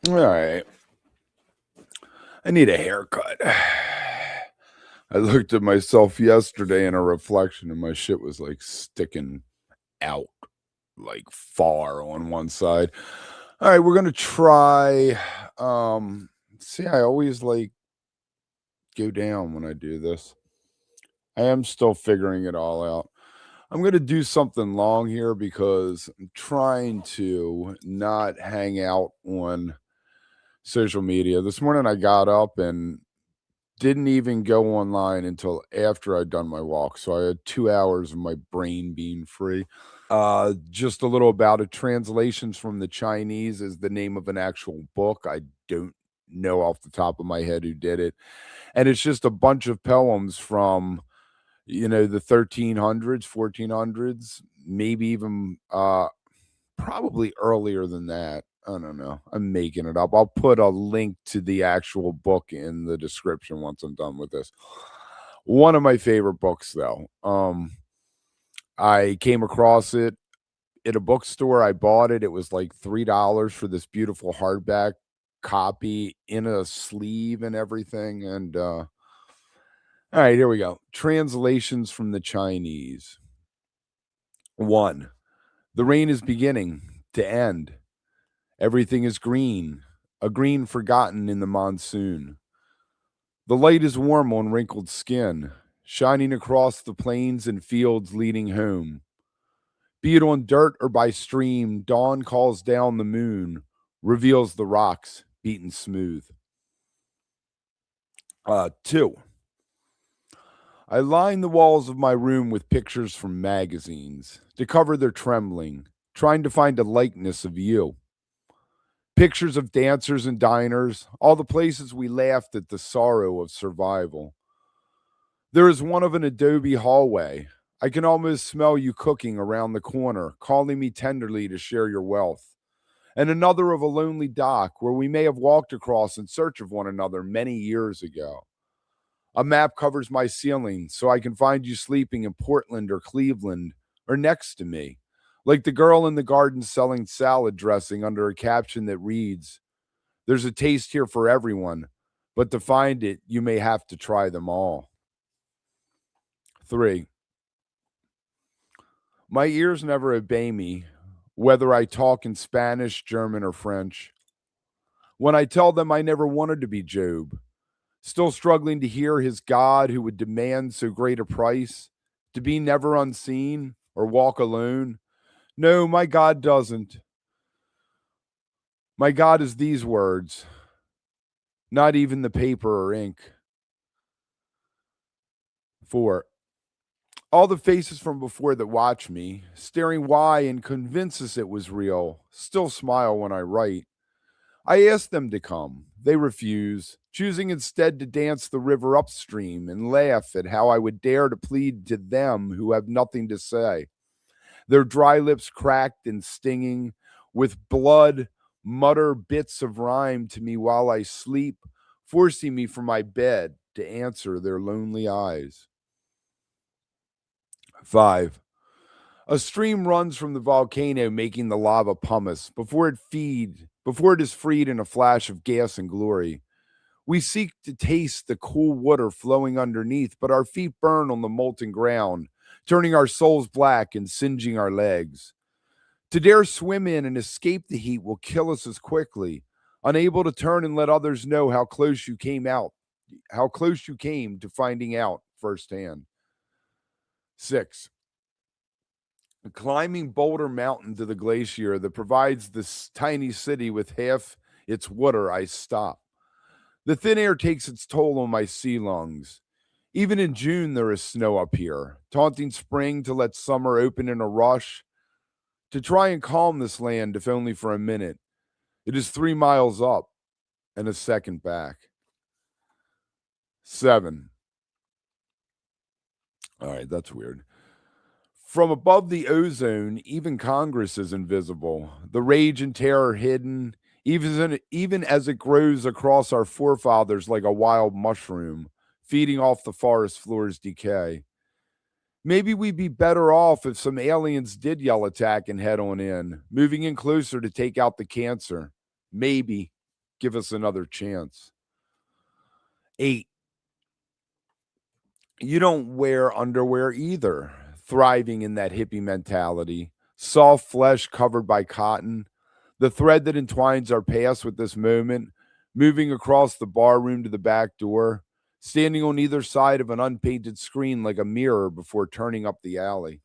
All right. I need a haircut. I looked at myself yesterday in a reflection and my shit was like sticking out like far on one side. All right, we're going to try see I always like go down when I do this. I am still figuring it all out. I'm going to do something long here because I'm trying to not hang out on social media. This morning I got up and didn't even go online until after I'd done my walk. So I had 2 hours of my brain being free. Just a little about it. Translations from the Chinese is the name of an actual book. I don't know off the top of my head who did it. And it's just a bunch of poems from, the 1300s, 1400s, maybe even probably earlier than that. I don't know. I'm making it up. I'll put a link to the actual book in the description once I'm done with this. One of my favorite books, though. I came across it at a bookstore. I bought it. It was like $3 for this beautiful hardback copy in a sleeve and everything. And all right, here we go. Translations from the Chinese. 1. The rain is beginning to end. Everything is green, a green forgotten in the monsoon. The light is warm on wrinkled skin, shining across the plains and fields leading home. Be it on dirt or by stream, dawn calls down the moon, reveals the rocks beaten smooth. 2. I line the walls of my room with pictures from magazines to cover their trembling, trying to find a likeness of you. Pictures of dancers and diners, all the places we laughed at the sorrow of survival. There is one of an adobe hallway. I can almost smell you cooking around the corner, calling me tenderly to share your wealth. And another of a lonely dock where we may have walked across in search of one another many years ago. A map covers my ceiling so I can find you sleeping in Portland or Cleveland or next to me, like the girl in the garden selling salad dressing under a caption that reads, "There's a taste here for everyone, but to find it, you may have to try them all." 3. My ears never obey me, whether I talk in Spanish, German, or French. When I tell them I never wanted to be Job, still struggling to hear his God who would demand so great a price, to be never unseen or walk alone. No, my God doesn't. My God is these words, not even the paper or ink. 4. All the faces from before that watch me, staring why and convince us it was real, still smile when I write. I ask them to come. They refuse, choosing instead to dance the river upstream and laugh at how I would dare to plead to them who have nothing to say. Their dry lips cracked and stinging, with blood, mutter bits of rhyme to me while I sleep, forcing me from my bed to answer their lonely eyes. 5. A stream runs from the volcano, making the lava pumice before it is freed in a flash of gas and glory. We seek to taste the cool water flowing underneath, but our feet burn on the molten ground, turning our souls black and singeing our legs. To dare swim in and escape the heat will kill us as quickly, unable to turn and let others know how close you came to finding out firsthand. 6. Climbing Boulder Mountain to the glacier that provides this tiny city with half its water, I stop. The thin air takes its toll on my sea lungs. Even in June, there is snow up here, taunting spring to let summer open in a rush. To try and calm this land, if only for a minute, it is 3 miles up and a second back. 7. All right, that's weird. From above the ozone, even Congress is invisible. The rage and terror hidden, even as it grows across our forefathers like a wild mushroom, feeding off the forest floor's decay. Maybe we'd be better off if some aliens did yell attack and head on in, moving in closer to take out the cancer. Maybe. Give us another chance. 8. You don't wear underwear either. Thriving in that hippie mentality. Soft flesh covered by cotton. The thread that entwines our past with this moment. Moving across the bar room to the back door. Standing on either side of an unpainted screen like a mirror before turning up the alley.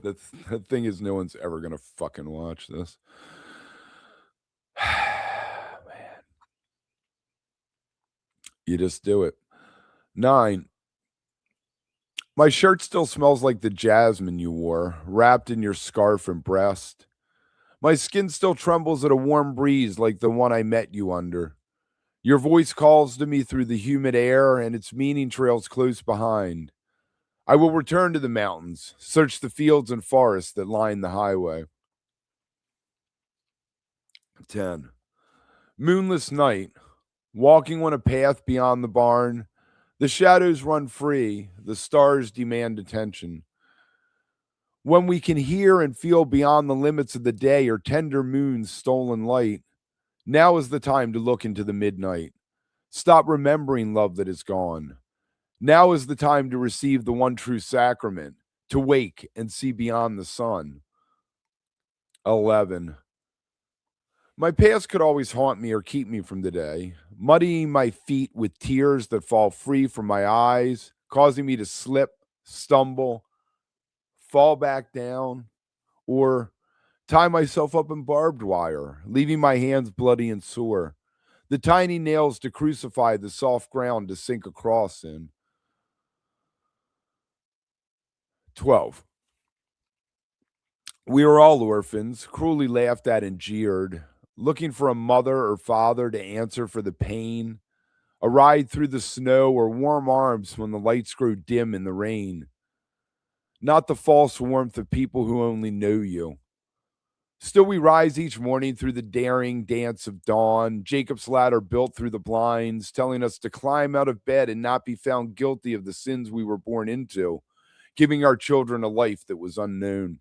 The thing is, no one's ever going to fucking watch this. Man. You just do it. 9. My shirt still smells like the jasmine you wore, wrapped in your scarf and breast. My skin still trembles at a warm breeze like the one I met you under. Your voice calls to me through the humid air, and its meaning trails close behind. I will return to the mountains, search the fields and forests that line the highway. 10. Moonless night, walking on a path beyond the barn. The shadows run free, the stars demand attention. When we can hear and feel beyond the limits of the day or tender moon's stolen light, now is the time to look into the midnight. Stop remembering love that is gone. Now is the time to receive the one true sacrament, to wake and see beyond the sun. 11. My past could always haunt me or keep me from today, muddying my feet with tears that fall free from my eyes, causing me to slip, stumble, fall back down, or tie myself up in barbed wire, leaving my hands bloody and sore. The tiny nails to crucify the soft ground to sink across in. 12. We are all orphans, cruelly laughed at and jeered, looking for a mother or father to answer for the pain, a ride through the snow or warm arms when the lights grow dim in the rain. Not the false warmth of people who only know you. Still we rise each morning through the daring dance of dawn, Jacob's ladder built through the blinds, telling us to climb out of bed and not be found guilty of the sins we were born into, giving our children a life that was unknown.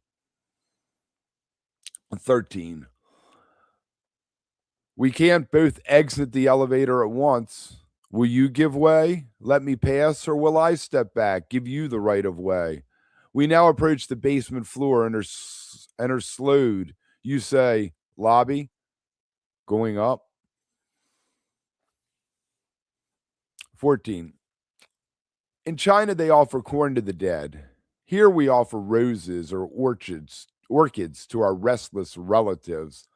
13. We can't both exit the elevator at once. Will you give way? Let me pass, or will I step back, give you the right of way? We now approach the basement floor and are slowed. You say, lobby, going up. 14. In China, they offer corn to the dead. Here we offer roses or orchids to our restless relatives,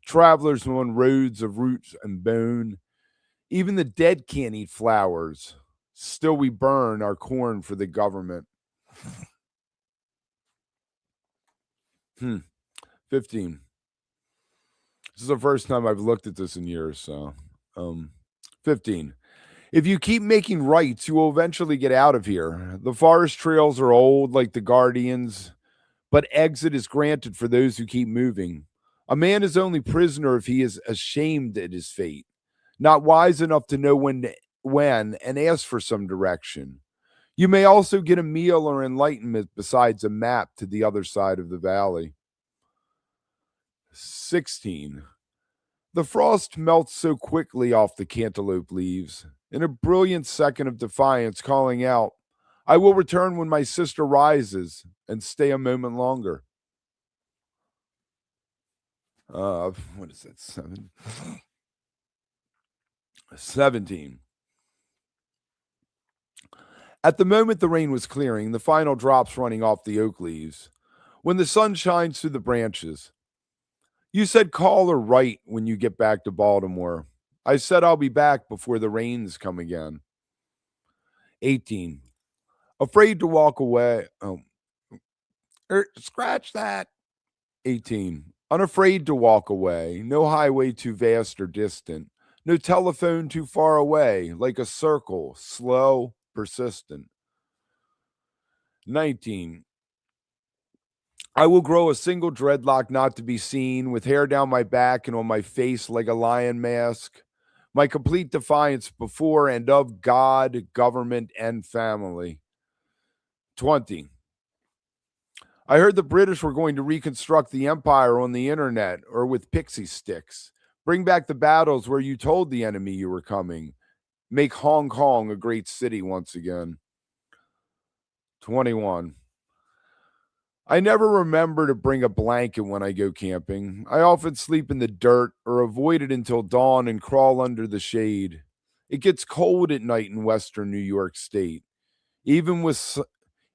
travelers on roads of roots and bone. Even the dead can't eat flowers. Still we burn our corn for the government. 15. This is the first time I've looked at this in years, so 15. If you keep making rights, you will eventually get out of here. The forest trails are old like the guardians, but exit is granted for those who keep moving. A man is only prisoner if he is ashamed at his fate, not wise enough to know when and ask for some direction. You may also get a meal or enlightenment besides a map to the other side of the valley. 16. The frost melts so quickly off the cantaloupe leaves, in a brilliant second of defiance, calling out, I will return when my sister rises and stay a moment longer. What is that? 17. At the moment the rain was clearing, the final drops running off the oak leaves, when the sun shines through the branches. You said call or write when you get back to Baltimore. I said I'll be back before the rains come again. 18. Afraid to walk away. Scratch that. 18. Unafraid to walk away. No highway too vast or distant. No telephone too far away. Like a circle, slow, persistent. 19. I will grow a single dreadlock not to be seen, with hair down my back and on my face like a lion mask. My complete defiance before and of God, government, and family. 20. I heard the British were going to reconstruct the empire on the internet or with pixie sticks. Bring back the battles where you told the enemy you were coming. Make Hong Kong a great city once again. 21. I never remember to bring a blanket when I go camping. I often sleep in the dirt or avoid it until dawn and crawl under the shade. It gets cold at night in western New York State. Even with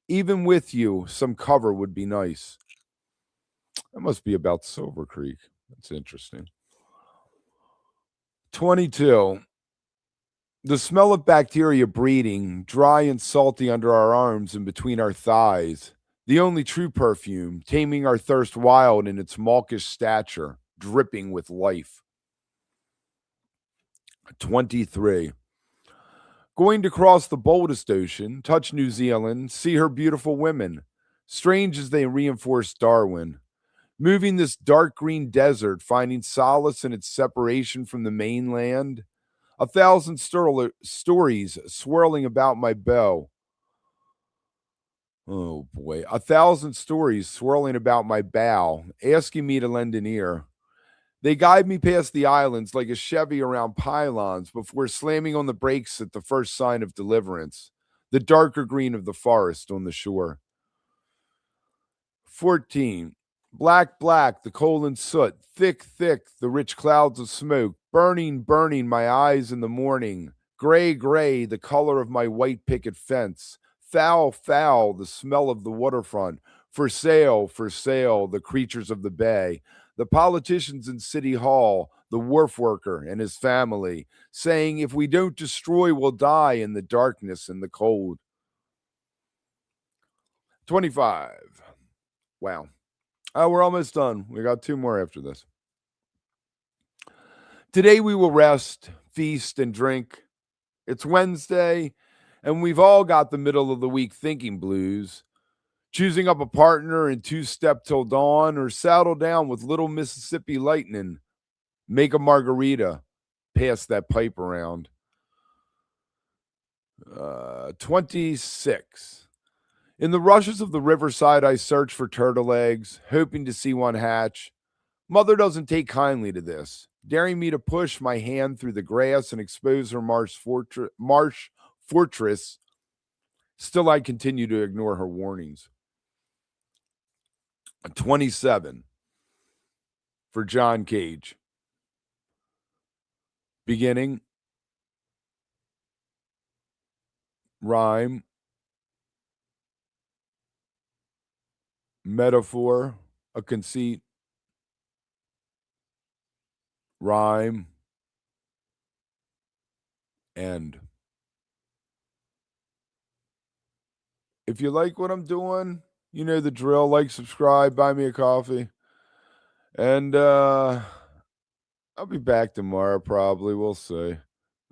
even with you, some cover would be nice. That must be about Silver Creek. That's interesting. 22. The smell of bacteria breeding, dry and salty under our arms and between our thighs. The only true perfume, taming our thirst wild in its mawkish stature, dripping with life. 23. Going to cross the boldest ocean, touch New Zealand, see her beautiful women. Strange as they reinforce Darwin. Moving this dark green desert, finding solace in its separation from the mainland. 1,000 stories swirling about my bow. Oh boy, 1,000 stories swirling about my bow, asking me to lend an ear. They guide me past the islands like a Chevy around pylons before slamming on the brakes at the first sign of deliverance, the darker green of the forest on the shore. 14. Black, black, the coal and soot, thick, thick, the rich clouds of smoke, burning, burning my eyes in the morning, gray, gray, the color of my white picket fence, foul, foul, the smell of the waterfront, for sale, the creatures of the bay, the politicians in City Hall, the wharf worker and his family, saying, if we don't destroy, we'll die in the darkness and the cold. 25. Wow. We're almost done. We got 2 more after this. Today we will rest, feast, and drink. It's Wednesday, and we've all got the middle of the week thinking blues. Choosing up a partner and 2-step till dawn, or saddle down with Little Mississippi Lightning. Make a margarita. Pass that pipe around. 26. In the rushes of the riverside, I search for turtle eggs, hoping to see one hatch. Mother doesn't take kindly to this, daring me to push my hand through the grass and expose her marsh fortress. Still, I continue to ignore her warnings. 27. For John Cage. Beginning. Rhyme. Metaphor. A conceit. Rhyme. End. If you like what I'm doing, you know the drill. Like, subscribe, buy me a coffee. And I'll be back tomorrow probably. We'll see.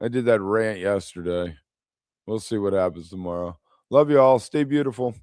I did that rant yesterday. We'll see what happens tomorrow. Love you all. Stay beautiful.